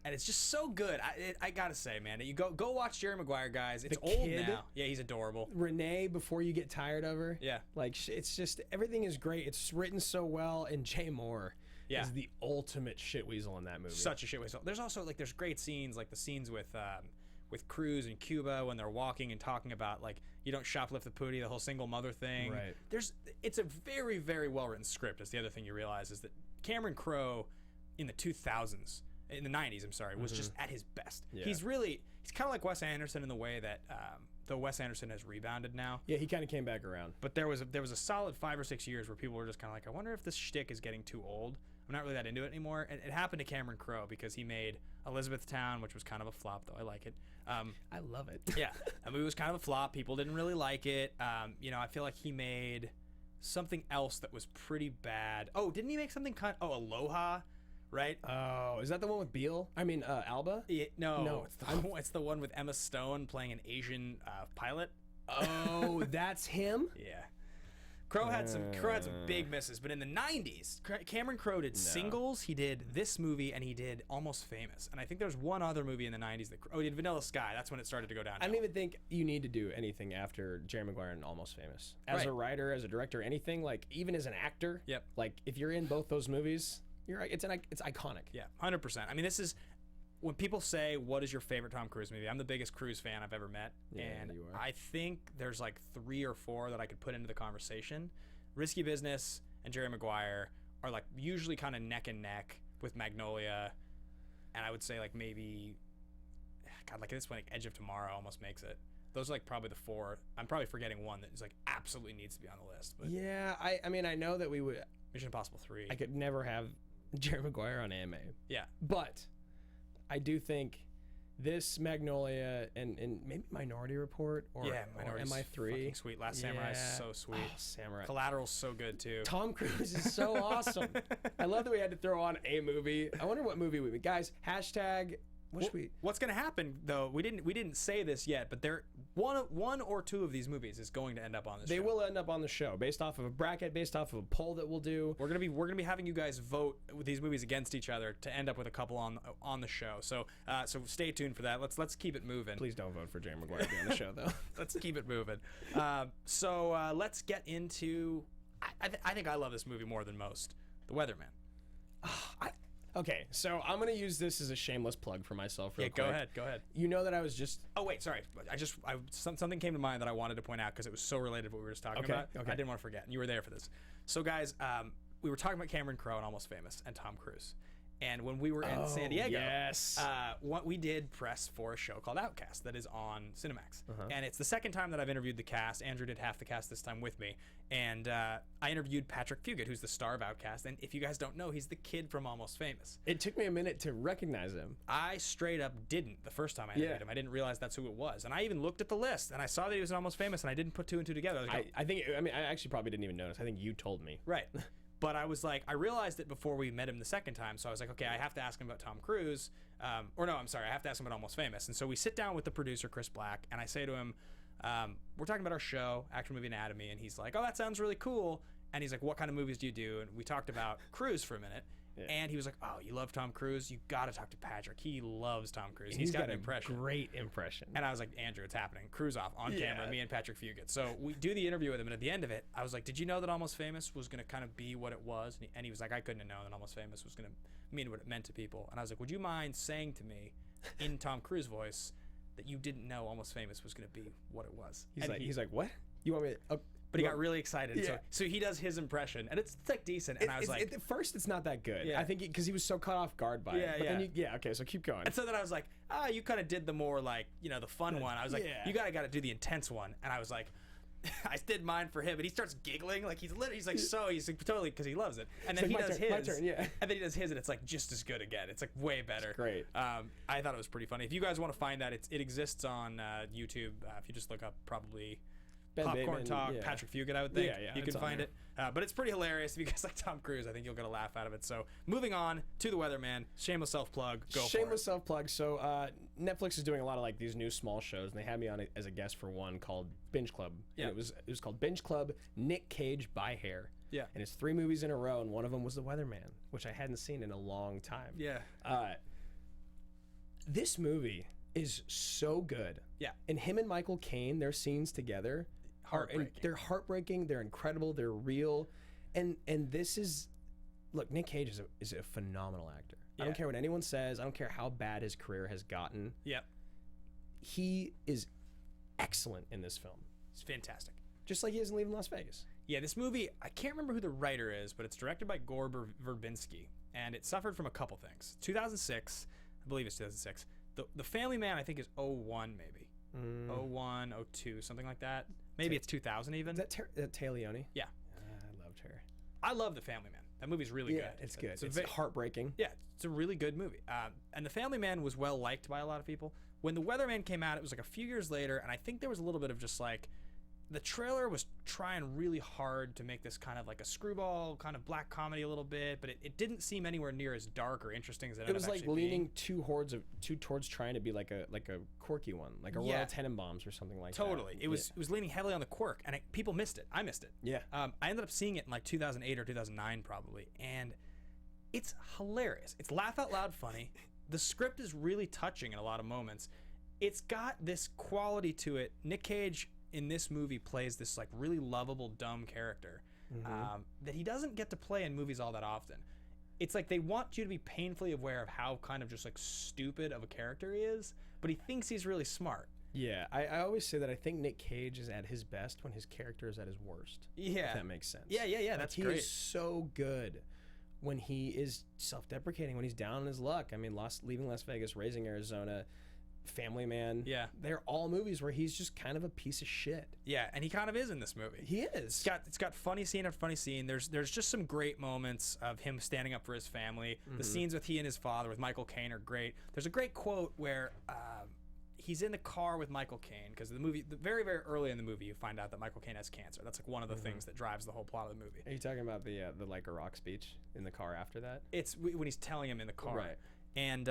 and it's just so good. I gotta say, man, you go watch Jerry Maguire, guys. It's The old kid? now. Yeah, he's adorable. Renee, before you get tired of her. Yeah. Like, it's just, everything is great. It's written so well, and Jay Moore is the ultimate shitweasel in that movie. Such a shit whistle. There's also like there's great scenes, like the scenes with Cruz in Cuba when they're walking and talking about like you don't shoplift the pootie, the whole single mother thing. Right. It's a very, very well written script. That's the other thing you realize is that Cameron Crowe in the 2000s, in the 90s, I'm sorry, was just at his best. Yeah. He's kind of like Wes Anderson in the way that though Wes Anderson has rebounded now. Yeah, he kind of came back around. But there was a solid 5 or 6 years where people were just kind of like, I wonder if this shtick is getting too old. I'm not really that into it anymore. And it happened to Cameron Crowe because he made Elizabethtown, which was kind of a flop, though I like it. I love it. Yeah, that movie was kind of a flop. People didn't really like it. I feel like he made something else that was pretty bad. Oh, didn't he make something Aloha, right? Oh, is that the one with Beale? I mean, Alba? No, it's the one with Emma Stone playing an Asian pilot. Oh, that's him? Yeah. Crowe had some big misses, but in the 90s, Cameron Crowe did Singles, he did this movie, and he did Almost Famous. And I think there's one other movie in the 90s he did Vanilla Sky. That's when it started to go down. I don't even think you need to do anything after Jerry Maguire and Almost Famous. As a writer, as a director, anything, like even as an actor. Yep. Like if you're in both those movies, you're right. It's iconic. Yeah, 100%. I mean, this is when people say, what is your favorite Tom Cruise movie? I'm the biggest Cruise fan I've ever met. Yeah, and you are. I think there's like 3 or 4 that I could put into the conversation. Risky Business and Jerry Maguire are like usually kind of neck and neck with Magnolia. And I would say like maybe, God, like this one, like Edge of Tomorrow almost makes it. Those are like probably the 4. I'm probably forgetting one that is like absolutely needs to be on the list. But Yeah, I mean, I know that we would. Mission Impossible 3. I could never have Jerry Maguire on AMA. Yeah. But I do think this Magnolia and maybe Minority Report or Minority's MI3. fucking sweet. Last Samurai is so sweet. Oh, Samurai. Collateral's so good too. Tom Cruise is so awesome. I love that we had to throw on a movie. I wonder what movie we guys. Hashtag. What's going to happen though? We didn't say this yet, but one or 2 of these movies is going to end up on this show. They will end up on the show based off of a bracket, based off of a poll that we'll do. We're gonna be having you guys vote with these movies against each other to end up with a couple on the show. So stay tuned for that. Let's keep it moving. Please don't vote for Jerry Maguire to be on the show though. Let's keep it moving. Let's get into. I think I love this movie more than most. The Weatherman. Okay, so I'm gonna use this as a shameless plug for myself. Real quick. Go ahead. You know that I was just. Oh wait, sorry. Something came to mind that I wanted to point out because it was so related to what we were just talking about. Okay. I didn't want to forget, and you were there for this. So guys, we were talking about Cameron Crowe and Almost Famous and Tom Cruise. And when we were in San Diego, yes. We did press for a show called Outcast that is on Cinemax. And it's the second time that I've interviewed the cast. Andrew did half the cast this time with me. And I interviewed Patrick Fugit, who's the star of Outcast. And if you guys don't know, he's the kid from Almost Famous. It took me a minute to recognize him. I straight up didn't the first time I interviewed him. I didn't realize that's who it was. And I even looked at the list, and I saw that he was in Almost Famous, and I didn't put 2 and 2 together. I was like, I actually probably didn't even notice. I think you told me. Right. But I was like, I realized it before we met him the second time. So I was like, okay, I have to ask him about Tom Cruise. I have to ask him about Almost Famous. And so we sit down with the producer, Chris Black, and I say to him, we're talking about our show, Action Movie Anatomy. And he's like, oh, that sounds really cool. And he's like, what kind of movies do you do? And we talked about Cruise for a minute. Yeah. And he was like, oh, you love Tom Cruise? You got to talk to Patrick. He loves Tom Cruise. He's got an impression. Great impression. And I was like, Andrew, it's happening. Cruise off on camera, me and Patrick Fugit. So we do the interview with him. And at the end of it, I was like, did you know that Almost Famous was going to kind of be what it was? And he was like, I couldn't have known that Almost Famous was going to mean what it meant to people. And I was like, would you mind saying to me in Tom Cruise voice that you didn't know Almost Famous was going to be what it was? He's like, what? You want me to... But he got really excited. Yeah. So he does his impression, and it's like decent. And I was like, at first, it's not that good. Yeah. I think because he was so caught off guard by it. But then okay, so keep going. And so then I was like, you kind of did the more like, the fun one. I was like, you got to do the intense one. And I was like, I did mine for him, and he starts giggling like he's like totally because he loves it. And then he does his, my turn, and then he does his, and it's like just as good again. It's like way better. It's great. I thought it was pretty funny. If you guys want to find that, it exists on YouTube. If you just look up probably. Popcorn Bateman, Talk, Patrick Fugit, I would think. Yeah, you can find it. But it's pretty hilarious. If you guys like Tom Cruise, I think you'll get a laugh out of it. So moving on to The Weatherman. Shameless self-plug. Shameless self-plug. So Netflix is doing a lot of like these new small shows, and they had me on as a guest for one called Binge Club. Yeah. And it was called Binge Club Nick Cage by Hair. Yeah. And it's 3 movies in a row, and one of them was The Weatherman, which I hadn't seen in a long time. Yeah. This movie is so good. Yeah. And him and Michael Caine, their scenes together, they're heartbreaking. They're incredible. They're real. And this is, look, Nick Cage is a phenomenal actor. I don't care what anyone says. I don't care how bad his career has gotten. Yeah. He is excellent in this film. It's fantastic. Just like he is in Leaving Las Vegas. Yeah, this movie, I can't remember who the writer is, but it's directed by Gore Verbinski, and it suffered from a couple things. 2006, I believe it's 2006. The Family Man, I think, is 01 maybe. 01, 02, something like that. Maybe it's 2000 even. Is that Téa Leoni? Yeah. I loved her. I love The Family Man. That movie's really good. It's good. It's heartbreaking. Yeah, it's a really good movie. And The Family Man was well liked by a lot of people. When The Weatherman came out, it was like a few years later, and I think there was a little bit of just like, the trailer was trying really hard to make this kind of like a screwball, kind of black comedy a little bit, but it didn't seem anywhere near as dark or interesting as it ended up was like leaning too towards trying to be like a quirky one, like a Royal Tenenbaums or something like that. Totally. It was leaning heavily on the quirk, and people missed it. I missed it. Yeah. I ended up seeing it in like 2008 or 2009 probably, and it's hilarious. It's laugh out loud funny. The script is really touching in a lot of moments. It's got this quality to it. Nick Cage in this movie plays this like really lovable dumb character that he doesn't get to play in movies all that often. It's like they want you to be painfully aware of how kind of just like stupid of a character he is, but he thinks he's really smart. Yeah, I always say that I think Nick Cage is at his best when his character is at his worst. Yeah. If that makes sense. Yeah, that's great. He is so good when he is self-deprecating, when he's down on his luck. I mean, Leaving Las Vegas, Raising Arizona, Family Man. Yeah. They're all movies where he's just kind of a piece of shit. Yeah, and he kind of is in this movie. He is. It's got funny scene after funny scene. There's just some great moments of him standing up for his family. The scenes with he and his father with Michael Caine are great. There's a great quote where he's in the car with Michael Caine, because the movie, very, very early in the movie, you find out that Michael Caine has cancer. That's like one of the things that drives the whole plot of the movie. Are you talking about the Like a Rock speech in the car after that? It's when he's telling him in the car. Right. And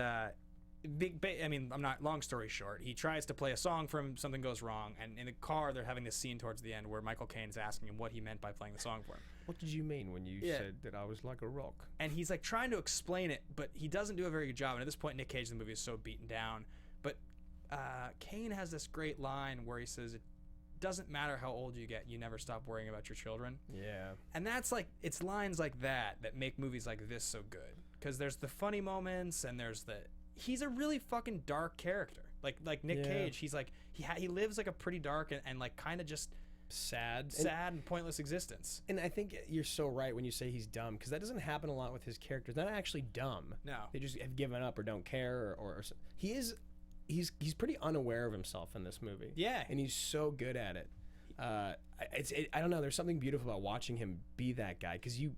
long story short, he tries to play a song for him, something goes wrong, and in the car they're having this scene towards the end where Michael Caine's asking him what he meant by playing the song for him. What did you mean when you said that I was like a rock? And he's like trying to explain it, but he doesn't do a very good job. And at this point, Nick Cage in the movie is so beaten down. But Caine has this great line where he says, "It doesn't matter how old you get, you never stop worrying about your children." Yeah. And that's like, it's lines like that make movies like this so good, because there's the funny moments and there's he's a really fucking dark character. Like Nick Cage, he's like he lives like a pretty dark and like kind of just sad and pointless existence. And I think you're so right when you say he's dumb, because that doesn't happen a lot with his characters. They're not actually dumb. No, they just have given up or don't care or he's pretty unaware of himself in this movie. Yeah, and he's so good at it. I don't know. There's something beautiful about watching him be that guy, because you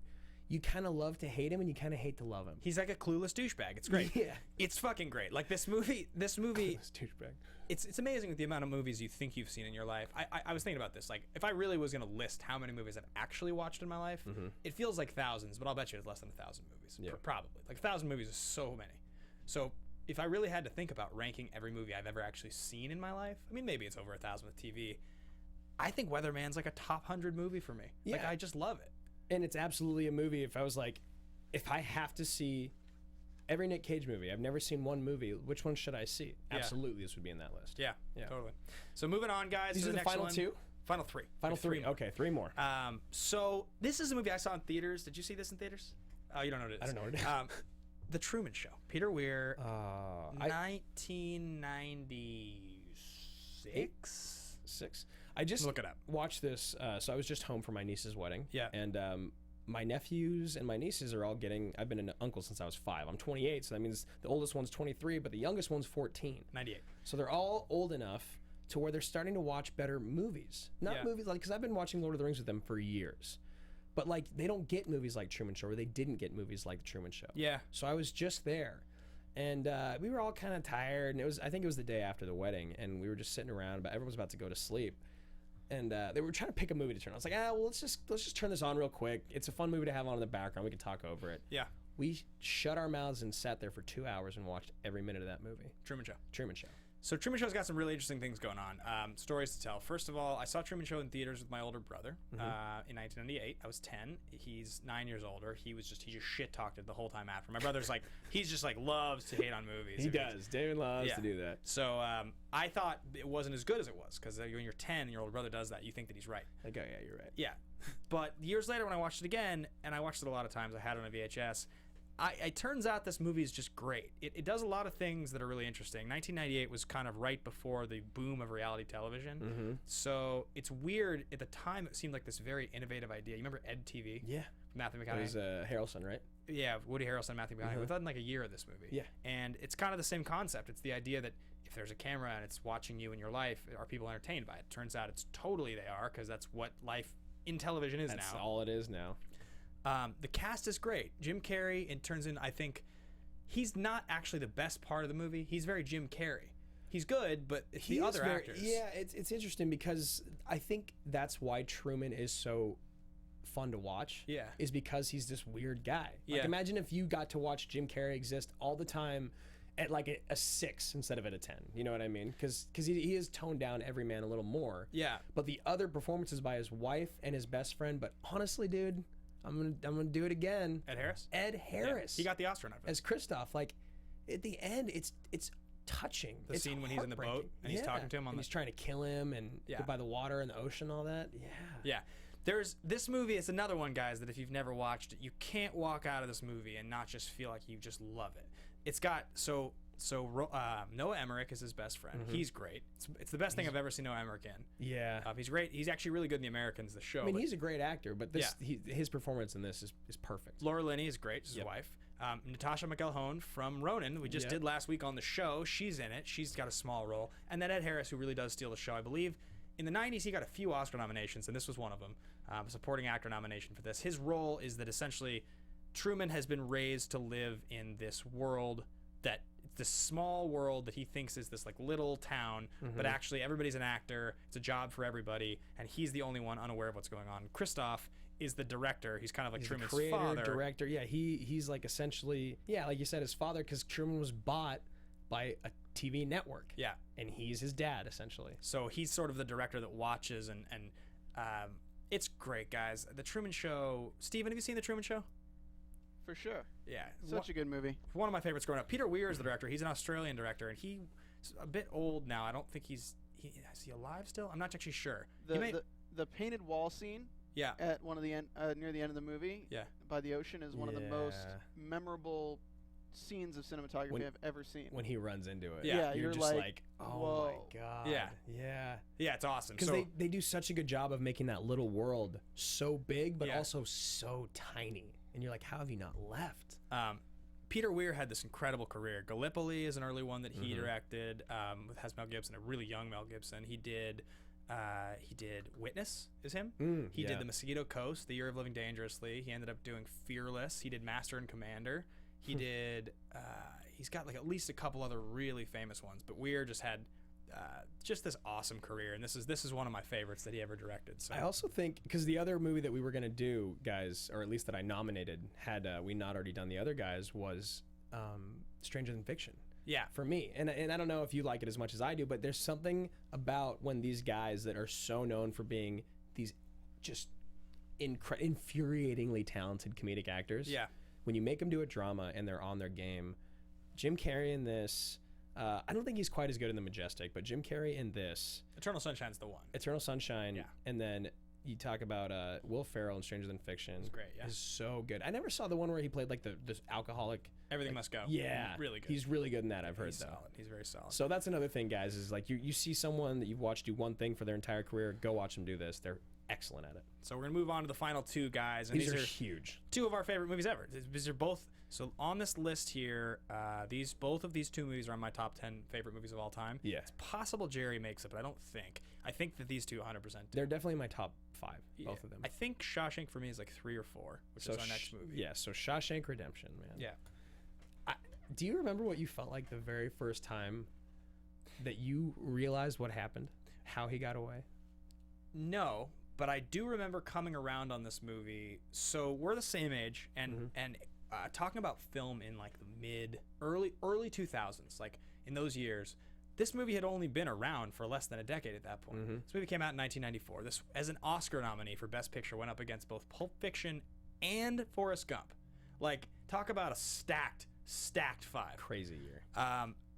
kind of love to hate him and you kind of hate to love him. He's like a clueless douchebag. It's great. Yeah. It's fucking great. Like this movie, clueless douchebag. It's amazing with the amount of movies you think you've seen in your life. I was thinking about this. Like, if I really was going to list how many movies I've actually watched in my life, it feels like thousands, but I'll bet you it's less than 1,000 movies. Yeah. Probably. Like 1,000 movies is so many. So if I really had to think about ranking every movie I've ever actually seen in my life, I mean, maybe it's over 1,000 with TV. I think Weatherman's like a top 100 movie for me. Yeah. Like, I just love it. And it's absolutely a movie. If I have to see every Nick Cage movie, I've never seen one movie, which one should I see? Yeah. Absolutely, this would be in that list. Yeah, totally. So moving on, guys. These to are the next final one. two? Final three. Final three. Okay, three more. So this is a movie I saw in theaters. Did you see this in theaters? Oh, you don't know what it is. I don't know what it is. The Truman Show. Peter Weir. 1996. I just look it up. Watched this. So I was just home for my niece's wedding. Yeah. And my nephews and my nieces are all getting. I've been an uncle since I was 5. I'm 28, so that means the oldest one's 23, but the youngest one's 14. 98. So they're all old enough to where they're starting to watch better movies. Not movies like, because I've been watching Lord of the Rings with them for years. But like, they don't get movies like Truman Show, or they didn't get movies like the Truman Show. Yeah. So I was just there, and we were all kind of tired, and I think it was the day after the wedding, and we were just sitting around, but everyone was about to go to sleep, and they were trying to pick a movie to turn on. I was like, well, let's just turn this on real quick. It's a fun movie to have on in the background. We can talk over it. Yeah. We shut our mouths and sat there for 2 hours and watched every minute of that movie. Truman Show. Truman Show. So Truman Show's got some really interesting things going on. Stories to tell. First of all, I saw Truman Show in theaters with my older brother in 1998. I was 10. He's 9 years older. He just shit talked it the whole time after. My brother's like, he's just like loves to hate on movies. He does. David loves to do that. So I thought it wasn't as good as it was because when you're 10 and your older brother does that, you think that he's right. Like, oh yeah, you're right. Yeah. But years later when I watched it again, and I watched it a lot of times, I had it on a VHS, it turns out this movie is just great. It does a lot of things that are really interesting. 1998 was kind of right before the boom of reality television. So it's weird. At the time, it seemed like this very innovative idea. You remember Ed TV? Yeah. Matthew It McConaughey? was Harrelson, right? Yeah, Woody Harrelson and Matthew McConaughey within like a year of this movie. Yeah. And it's kind of the same concept. It's the idea that if there's a camera and it's watching you in your life, are people entertained by it? Turns out it's totally they are, because that's what life in television is now. That's all it is now. The cast is great. Jim Carrey, it turns in, I think, he's not actually the best part of the movie. He's very Jim Carrey. He's good, but it's the other actors. Yeah, it's interesting because I think that's why Truman is so fun to watch. Yeah. Is because he's this weird guy. Like, Yeah. imagine if you got to watch Jim Carrey exist all the time at like a 6 instead of at a 10. You know what I mean? Because he is toned down every man a little more. Yeah. But the other performances by his wife and his best friend, but honestly, dude, I'm gonna do it again. Ed Harris? Ed Harris. Yeah, he got the Oscar nomination. As Kristoff. Like, at the end, it's touching. The It's scene when he's in the boat heartbreaking. and he's talking to him on and the... he's trying to kill him and by the water and the ocean and all that. Yeah. Yeah. There's this movie. It's another one, guys, that if you've never watched it, you can't walk out of this movie and not just feel like you just love it. It's got Noah Emmerich is his best friend. He's great. It's the best thing I've ever seen Noah Emmerich in. Yeah. He's great. He's actually really good in The Americans, the show. I mean, but he's a great actor, but his performance in this is perfect. Laura Linney is great. She's his wife. Natasha McElhone from Ronin, we just did last week on the show. She's in it. She's got a small role. And then Ed Harris, who really does steal the show. I believe in the 90s, he got a few Oscar nominations, and this was one of them. A supporting actor nomination for this. His role is that essentially Truman has been raised to live in this world that this small world that he thinks is this like little town, but actually everybody's an actor. It's a job for everybody, and he's the only one unaware of what's going on. Kristoff is the director. He's kind of like Truman's the creator, father. director. Yeah, he's like essentially, like you said, his father, because Truman was bought by a TV network. Yeah. And he's his dad, essentially. So he's sort of the director that watches, and it's great, guys. The Truman Show. Steven, have you seen The Truman Show? For sure. Yeah. Such a good movie. One of my favorites growing up. Peter Weir is the director. He's an Australian director, and he's a bit old now. I don't think is he alive still? I'm not actually sure. The painted wall scene at one of the end, near the end of the movie by the ocean is one of the most memorable scenes of cinematography I've ever seen. When he runs into it. Yeah, you're just like, oh whoa. my God. Yeah, it's awesome. Because they do such a good job of making that little world so big, but also so tiny. And you're like, how have you not left? Peter Weir had this incredible career. Gallipoli is an early one that he directed. Has Mel Gibson, a really young Mel Gibson. He did Witness, is him. He did The Mosquito Coast, The Year of Living Dangerously. He ended up doing Fearless. He did Master and Commander. He did. He's got like at least a couple other really famous ones. But Weir just had just this awesome career, and this is one of my favorites that he ever directed. So I also think because the other movie that we were gonna do, guys, or at least that I nominated, had we not already done the other guys, was Stranger Than Fiction. Yeah, for me, and I don't know if you like it as much as I do, but there's something about when these guys that are so known for being these just infuriatingly talented comedic actors. Yeah. When you make them do a drama and they're on their game, Jim Carrey in this. I don't think he's quite as good in The Majestic, but Jim Carrey in this. Eternal Sunshine's the one. Eternal Sunshine. And then you talk about Will Ferrell in Stranger Than Fiction. It's great, yeah. Is so good. I never saw the one where he played like this alcoholic. Everything Must Go. Yeah. Really good. He's really good in that, I've heard. He's solid. He's very solid. So that's another thing, guys, is like you see someone that you've watched do one thing for their entire career, go watch them do this. They're excellent at it. So we're going to move on to the final two, guys. And these are huge. Two of our favorite movies ever. These are both... So on this list here, both of these two movies are on my top 10 favorite movies of all time. Yeah. It's possible Jerry makes it, but I don't think. I think that these two 100% do. They're definitely my top 5, both of them. I think Shawshank for me is like 3 or 4, which is our next movie. Yeah, so Shawshank Redemption, man. Yeah. Do you remember what you felt like the very first time that you realized what happened? How he got away? No, but I do remember coming around on this movie. So we're the same age, and talking about film in like the early 2000s, like in those years, this movie had only been around for less than a decade at that point. This movie came out in 1994. This, as an Oscar nominee for Best Picture, went up against both Pulp Fiction and Forrest Gump. Like, talk about a stacked 5. Crazy year.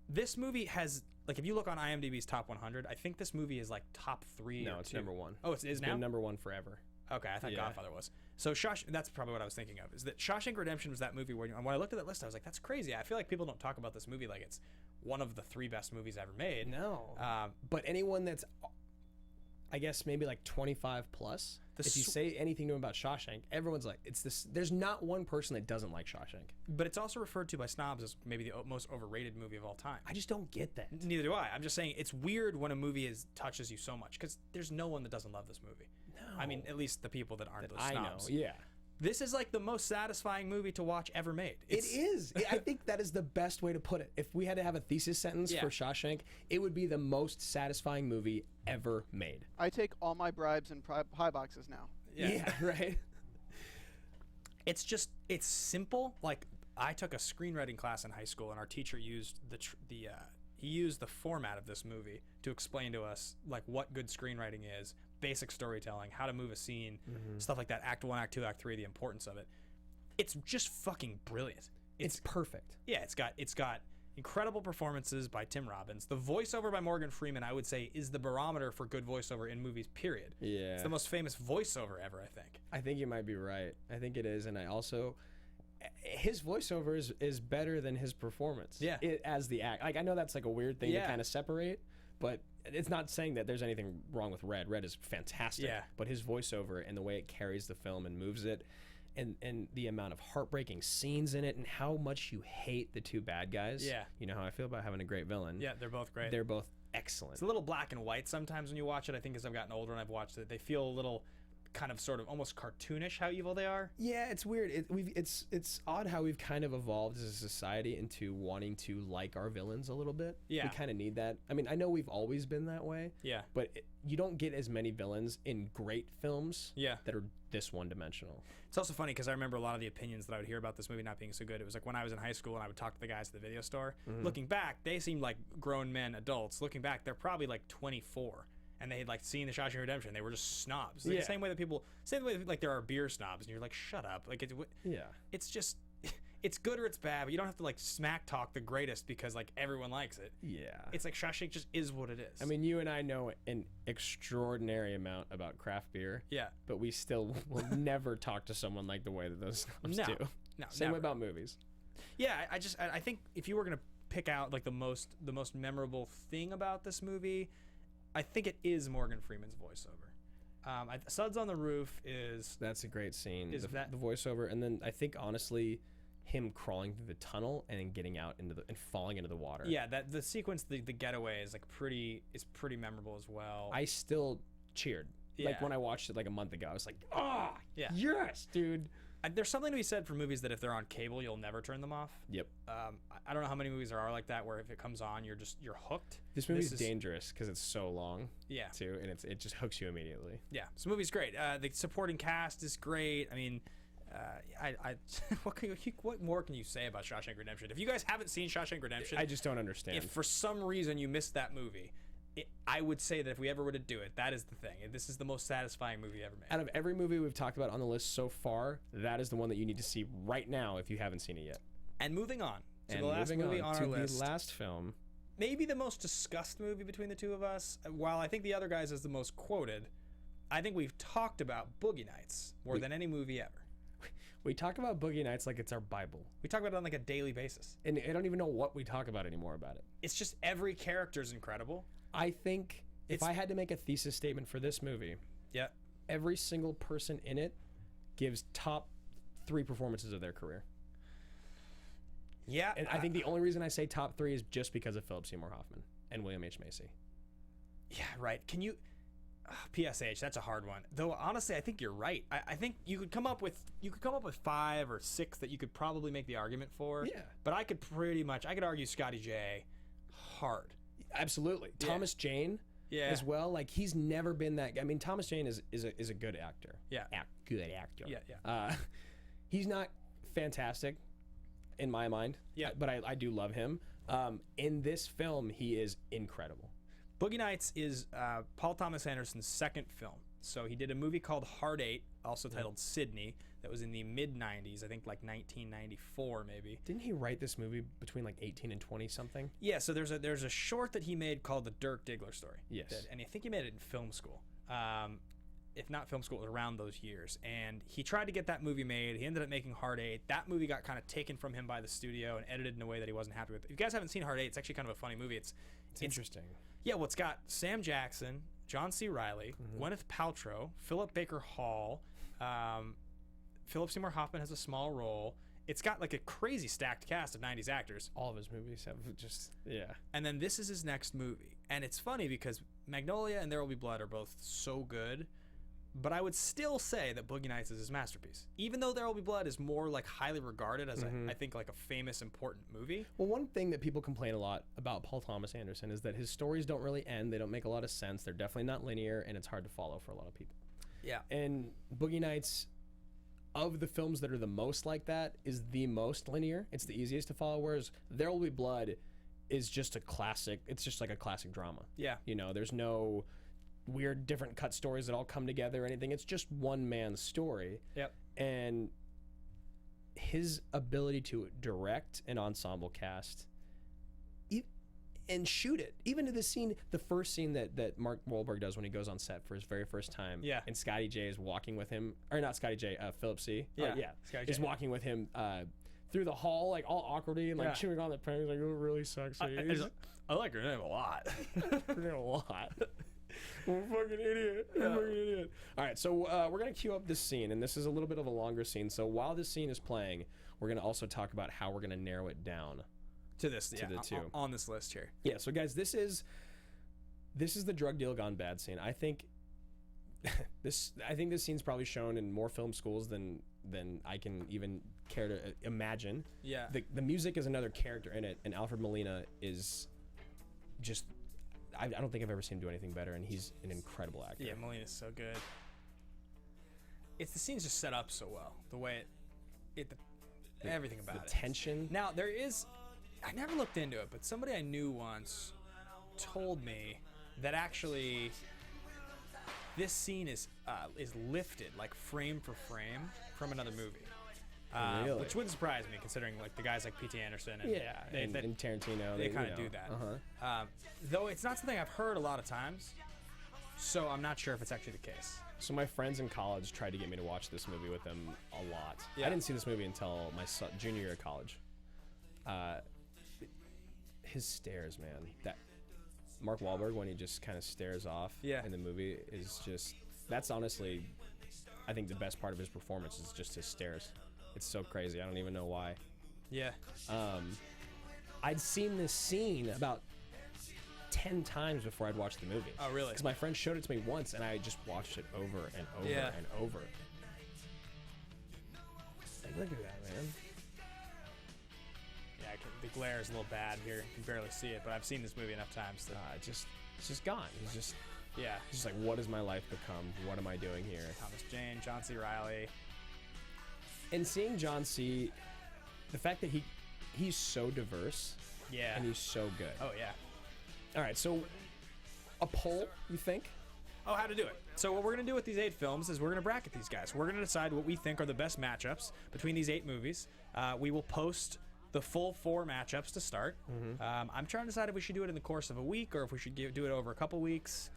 This movie has, like, if you look on IMDb's top 100, I think this movie is like top 3. No, it's number 1. Oh, it is now? Been number 1 forever. Okay, I thought Godfather was. So that's probably what I was thinking of, is that Shawshank Redemption was that movie where, when I looked at that list, I was like, that's crazy. I feel like people don't talk about this movie like it's one of the 3 best movies ever made. No. But anyone that's, I guess, maybe like 25 plus, if you say anything to them about Shawshank, everyone's like, it's this. There's not one person that doesn't like Shawshank. But it's also referred to by snobs as maybe the most overrated movie of all time. I just don't get that. Neither do I. I'm just saying it's weird when a movie touches you so much, because there's no one that doesn't love this movie. No. I mean, at least the people that aren't those snobs. I know, yeah. This is like the most satisfying movie to watch ever made. It is. I think that is the best way to put it. If we had to have a thesis sentence for Shawshank, it would be the most satisfying movie ever made. I take all my bribes in pie boxes now. Yeah, right. It's simple. Like, I took a screenwriting class in high school, and our teacher used he used the format of this movie to explain to us like what good screenwriting is, basic storytelling, how to move a scene, stuff like that, act 1, act 2, act 3, the importance of it. It's just fucking brilliant. It's perfect. Yeah, it's got incredible performances by Tim Robbins. The voiceover by Morgan Freeman, I would say, is the barometer for good voiceover in movies, period. Yeah. It's the most famous voiceover ever, I think. I think you might be right. I think it is, and I also, his voiceover is better than his performance. Yeah. As the act. Like, I know that's like a weird thing to kind of separate, but it's not saying that there's anything wrong with Red. Red is fantastic. Yeah. But his voiceover and the way it carries the film and moves it, and the amount of heartbreaking scenes in it, and how much you hate the 2 bad guys. Yeah. You know how I feel about having a great villain. Yeah, they're both great. They're both excellent. It's a little black and white sometimes when you watch it. I think as I've gotten older and I've watched it, they feel a little kind of sort of almost cartoonish how evil they are. Yeah, it's weird. It's odd how we've kind of evolved as a society into wanting to like our villains a little bit. Yeah. We kind of need that. I mean, I know we've always been that way. Yeah. But you don't get as many villains in great films that are this one-dimensional. It's also funny because I remember a lot of the opinions that I would hear about this movie not being so good. It was like when I was in high school and I would talk to the guys at the video store. Looking back, they seemed like grown men, adults. Looking back, they're probably like 24. And they had like seen the Shawshank Redemption. They were just snobs. Like, the same way that like there are beer snobs, and you're like, shut up. Like it's just, it's good or it's bad, but you don't have to like smack talk the greatest because like everyone likes it. Yeah. It's like Shawshank just is what it is. I mean, you and I know an extraordinary amount about craft beer. Yeah. But we still will never talk to someone like the way that those snobs do. No. Same way about movies. Yeah, I think if you were gonna pick out like the most memorable thing about this movie, I think it is Morgan Freeman's voiceover. Suds on the Roof That's a great scene. Is the that voiceover, and then I think honestly, him crawling through the tunnel and then getting out and falling into the water. Yeah, that the sequence, the getaway is like pretty memorable as well. I still cheered. Yeah. Like when I watched it like a month ago, I was like, yes, dude. There's something to be said for movies that if they're on cable, you'll never turn them off. Yep. I don't know how many movies there are like that where if it comes on, you're hooked. This movie's dangerous because it's so long. Yeah. Too, and it just hooks you immediately. Yeah. This movie's great. The supporting cast is great. I mean, what more can you say about Shawshank Redemption? If you guys haven't seen Shawshank Redemption, I just don't understand. If for some reason you missed that movie, I would say that if we ever were to do it, that is the thing. This is the most satisfying movie ever made. Out of every movie we've talked about on the list so far, that is the one that you need to see right now if you haven't seen it yet. And moving on to the last movie on our list. The last film. Maybe the most discussed movie between the two of us. While I think the other guys is the most quoted, I think we've talked about Boogie Nights more than any movie ever. We talk about Boogie Nights like it's our Bible. We talk about it on like a daily basis. And I don't even know what we talk about anymore about it. It's just every character's incredible. I think if I had to make a thesis statement for this movie, every single person in it gives top 3 performances of their career. Yeah. And I think the only reason I say top 3 is just because of Philip Seymour Hoffman and William H. Macy. Yeah, right. Can you... PSH, that's a hard one. Though honestly, I think you're right. I think you could come up with 5 or 6 that you could probably make the argument for. Yeah. But I could argue Scotty J hard. Absolutely. Yeah. Thomas Jane as well. Like, he's never been that. I mean, Thomas Jane is a good actor. Yeah. Good actor. Yeah. He's not fantastic in my mind. Yeah. But I do love him. In this film, he is incredible. Boogie Nights is Paul Thomas Anderson's second film. So he did a movie called Hard Eight, also titled Sydney, that was in the mid-90s, I think like 1994 maybe. Didn't he write this movie between like 18 and 20 something? Yeah, so there's a short that he made called The Dirk Diggler Story. Yes. And I think he made it in film school. If not film school, it was around those years. And he tried to get that movie made. He ended up making Hard Eight. That movie got kind of taken from him by the studio and edited in a way that he wasn't happy with. If you guys haven't seen Hard Eight, it's actually kind of a funny movie. It's interesting. Yeah, well, it's got Sam Jackson, John C. Reilly, Gwyneth Paltrow, Philip Baker Hall, Philip Seymour Hoffman has a small role. It's got like a crazy stacked cast of 90s actors. All of his movies have just, yeah. And then this is his next movie. And it's funny because Magnolia and There Will Be Blood are both so good, but I would still say that Boogie Nights is his masterpiece. Even though There Will Be Blood is more like highly regarded as I think like a famous, important movie. Well, one thing that people complain a lot about Paul Thomas Anderson is that his stories don't really end. They don't make a lot of sense. They're definitely not linear, and it's hard to follow for a lot of people. Yeah. And Boogie Nights, of the films that are the most like that, is the most linear. It's the easiest to follow, whereas There Will Be Blood is just a classic. It's just like a classic drama. Yeah. You know, there's no weird different cut stories that all come together or anything. It's just one man's story. Yep. And his ability to direct an ensemble cast and shoot it, even to the scene, the first scene that Mark Wahlberg does when he goes on set for his very first time. Yeah. And Scotty J is walking with him, or not Scotty J, Philip C. Yeah. Yeah. Is walking with him through the hall, like all awkwardly and like chewing on the pen. He's like, "You're really sexy." I like your name a lot. Your name a lot. I'm a fucking idiot. I'm a fucking idiot. All right, so we're going to cue up this scene, and this is a little bit of a longer scene. So while this scene is playing, we're going to also talk about how we're going to narrow it down to this, to the two. On this list here. Yeah, so guys, this is the drug deal gone bad scene. I think this scene's probably shown in more film schools than I can even care to imagine. Yeah. The music is another character in it, and Alfred Molina is just, I don't think I've ever seen him do anything better, and he's an incredible actor. Yeah, Molina's so good. The scene's just set up so well. The way everything about it. The tension. Now, there is, I never looked into it, but somebody I knew once told me that actually this scene is lifted like frame for frame from another movie. Really? Which wouldn't surprise me, considering like the guys like P.T. Anderson and and Tarantino. They kind of do that. Though it's not something I've heard a lot of times, so I'm not sure if it's actually the case. So my friends in college tried to get me to watch this movie with them a lot. Yeah. I didn't see this movie until my junior year of college. His stares, man. That Mark Wahlberg, when he just kind of stares off in the movie, is just, that's honestly, I think the best part of his performance is just his stares. It's so crazy. I don't even know why. Yeah. I'd seen this scene about 10 times before I'd watched the movie. Oh, really? Because my friend showed it to me once, and I just watched it over and over and over. Like, look at that, man. Yeah, the glare is a little bad here. You can barely see it, but I've seen this movie enough times that it's just gone. He's just like, what has my life become? What am I doing here? Thomas Jane, John C. Reilly. And seeing John C., the fact that he's so diverse, and he's so good. Oh yeah. All right, so a poll, you think? Oh, how to do it. So what we're going to do with these 8 films is we're going to bracket these guys. We're going to decide what we think are the best matchups between these 8 movies. We will post the full 4 matchups to start. I'm trying to decide if we should do it in the course of a week or if we should do it over a couple weeks.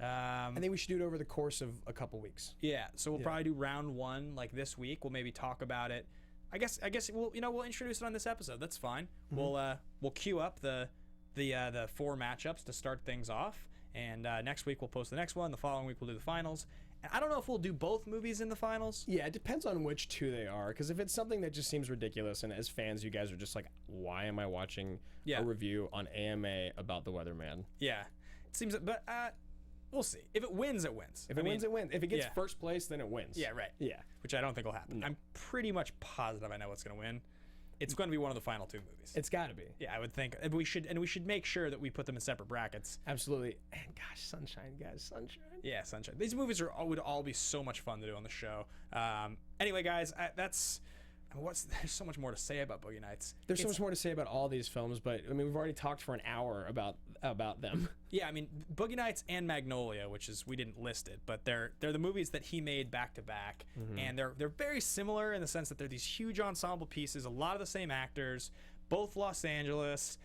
I think we should do it over the course of a couple weeks. Yeah, so we'll probably do round 1 like this week. We'll maybe talk about it. I guess we'll introduce it on this episode. That's fine. We'll queue up the 4 matchups to start things off, and next week we'll post the next one. The following week we'll do the finals. And I don't know if we'll do both movies in the finals. Yeah, it depends on which 2 they are, because if it's something that just seems ridiculous, and as fans you guys are just like, why am I watching a review on AMA about The Weatherman? Yeah, it seems, but we'll see. If it wins, it wins. If it wins, it wins. If it gets first place, then it wins. Yeah, right. Yeah. Which I don't think will happen. No. I'm pretty much positive I know what's going to win. It's going to be one of the final 2 movies. It's got to be. Yeah, I would think. We should make sure that we put them in separate brackets. Absolutely. And gosh, Sunshine, guys, Sunshine. Yeah, Sunshine. These movies would all be so much fun to do on the show. Anyway, guys, that's there's so much more to say about Boogie Nights. There's so much more to say about all these films, but I mean, we've already talked for an hour about them. Yeah, I mean, Boogie Nights and Magnolia, which is, we didn't list it, but they're the movies that he made back to back, and they're very similar in the sense that they're these huge ensemble pieces, a lot of the same actors, both Los Angeles.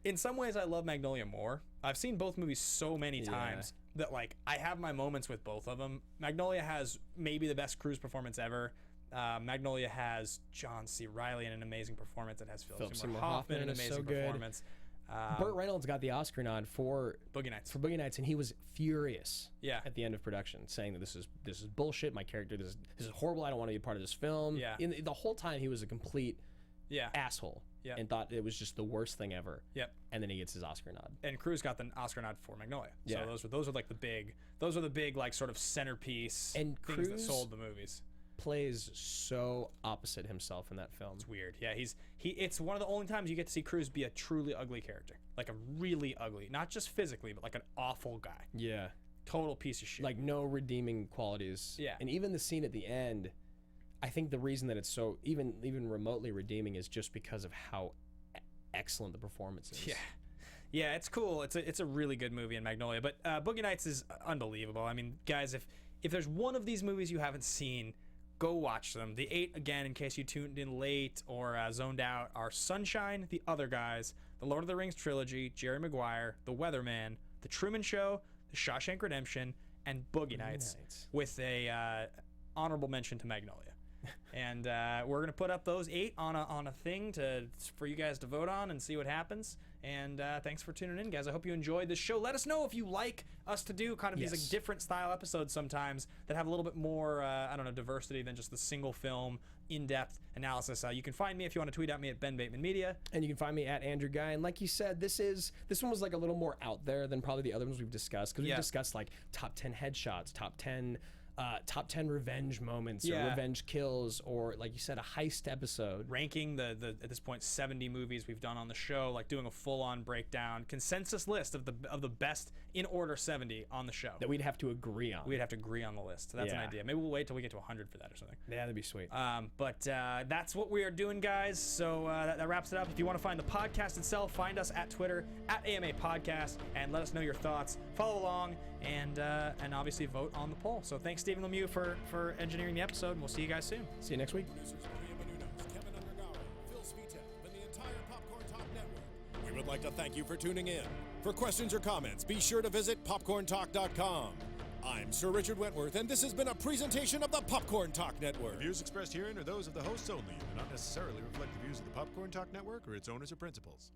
In some ways, I love Magnolia more. I've seen both movies so many times that, like, I have my moments with both of them. Magnolia has maybe the best Cruise performance ever. Magnolia has John C. Reilly in an amazing performance. It has Philip Seymour Hoffman in an amazing performance. Burt Reynolds got the Oscar nod for Boogie Nights. And he was furious. Yeah. At the end of production, saying that this is bullshit. My character, this is horrible. I don't want to be part of this film. Yeah. The whole time he was a complete asshole. Yeah. And thought it was just the worst thing ever. Yep. And then he gets his Oscar nod. And Cruise got the Oscar nod for Magnolia. Yeah. So those are like the big like sort of centerpiece and things Cruise that sold the movies. Plays so opposite himself in that film. It's weird. Yeah, it's one of the only times you get to see Cruise be a truly ugly character. Like a really ugly, not just physically, but like an awful guy. Yeah. Total piece of shit. Like no redeeming qualities. Yeah. And even the scene at the end, I think the reason that it's so even remotely redeeming is just because of how excellent the performance is. Yeah. Yeah, it's cool. It's a really good movie in Magnolia, but Boogie Nights is unbelievable. I mean, guys, if there's one of these movies you haven't seen, go watch them. The 8, again, in case you tuned in late or zoned out, are Sunshine, The Other Guys, The Lord of the Rings trilogy, Jerry Maguire, The Weatherman, The Truman Show, The Shawshank Redemption, and Boogie Nights, with a honorable mention to Magnolia. And we're gonna put up those 8 on a thing for you guys to vote on and see what happens. And thanks for tuning in, guys. I hope you enjoyed this show. Let us know if you like us to do kind of these like different style episodes sometimes that have a little bit more diversity than just the single film in-depth analysis. You can find me if you want to tweet at me at Ben Bateman Media, and you can find me at Andrew Ghai. And like you said, this one was like a little more out there than probably the other ones we've discussed, because we've discussed like top 10 headshots, top 10 revenge moments or revenge kills, or like you said, a heist episode. Ranking the at this point 70 movies we've done on the show, like doing a full-on breakdown, consensus list of the best in order 70 on the show. That we'd have to agree on. We'd have to agree on the list. So that's an idea. Maybe we'll wait till we get to 100 for that or something. Yeah, that'd be sweet. But that's what we are doing, guys. So that wraps it up. If you want to find the podcast itself, find us at Twitter, at AMA Podcast, and let us know your thoughts. Follow along, and obviously vote on the poll. So thanks, Stephen Lemieux, for engineering the episode, and we'll see you guys soon. See you next week. Producers Maria Menounos, Kevin Undergaro, Phil Svitek, and the entire Popcorn Talk Network. We would like to thank you for tuning in. For questions or comments, be sure to visit popcorntalk.com. I'm Sir Richard Wentworth, and this has been a presentation of the Popcorn Talk Network. The views expressed herein are those of the hosts only and do not necessarily reflect the views of the Popcorn Talk Network or its owners or principals.